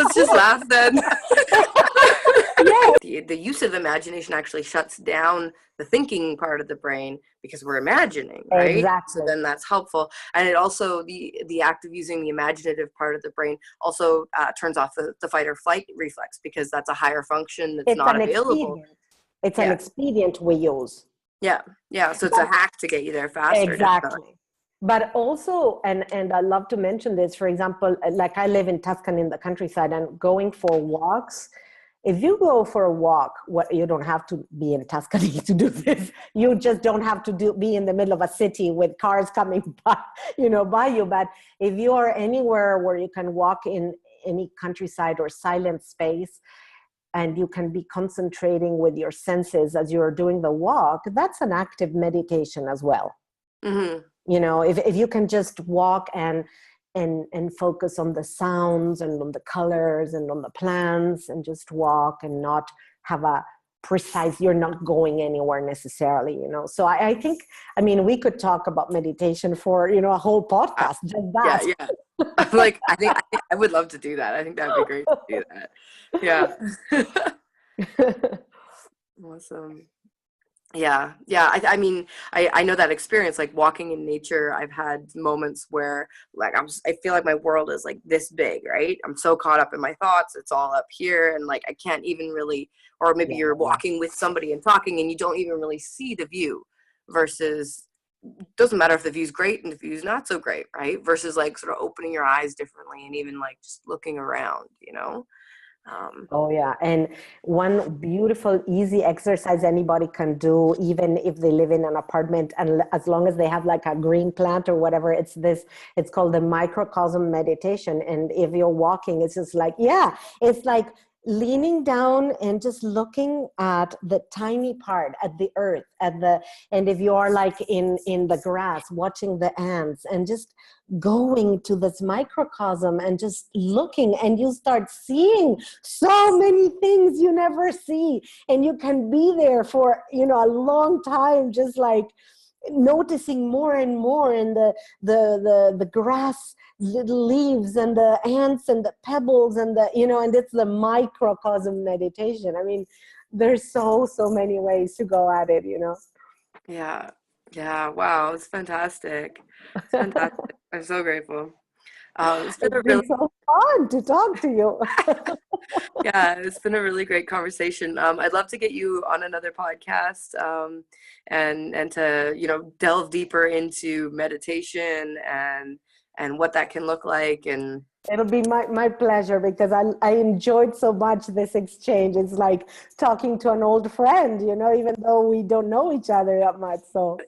let's just laugh then. Yeah. The use of imagination actually shuts down the thinking part of the brain because we're imagining, right? Exactly. So then that's helpful. And it also, the act of using the imaginative part of the brain also turns off the fight or flight reflex, because that's a higher function that's not available. It's an expedient we use. Yeah. So it's a hack to get you there faster. Exactly. Definitely. But also, and I love to mention this, for example, like I live in Tuscany in the countryside, and going for walks, if you go for a walk, you don't have to be in Tuscany to do this. You just don't have to be in the middle of a city with cars coming by you. But if you are anywhere where you can walk in any countryside or silent space, and you can be concentrating with your senses as you're doing the walk, that's an active meditation as well. Mm-hmm. If you can just walk and focus on the sounds and on the colors and on the plants, and just walk and not have you're not going anywhere necessarily, So I think, we could talk about meditation for, a whole podcast, just that. Yeah. I think I would love to do that. I think that'd be great to do that. Yeah. Awesome. Yeah. I know that experience, like walking in nature. I've had moments where like I feel like my world is like this big, right? I'm so caught up in my thoughts. It's all up here, and like I can't even really, or maybe you're walking with somebody and talking and you don't even really see the view, versus doesn't matter if the view's great and the view's not so great, right? Versus like sort of opening your eyes differently and even like just looking around, Oh yeah. And one beautiful, easy exercise anybody can do, even if they live in an apartment, and as long as they have like a green plant or whatever, it's called the microcosm meditation. And if you're walking, it's just like, it's like leaning down and just looking at the tiny part, at the earth, and if you are like in the grass, watching the ants, and just going to this microcosm and just looking, and you start seeing so many things you never see, and you can be there for a long time, just like noticing more and more, and the grass, little leaves, and the ants, and the pebbles, and and it's the microcosm meditation. There's so many ways to go at it. Yeah. Wow, it's fantastic. It's fantastic. I'm so grateful. It's been so fun to talk to you. Yeah, it's been a really great conversation. I'd love to get you on another podcast, and to delve deeper into meditation and what that can look like. And it'll be my pleasure, because I enjoyed so much this exchange. It's like talking to an old friend, even though we don't know each other that much. So yeah,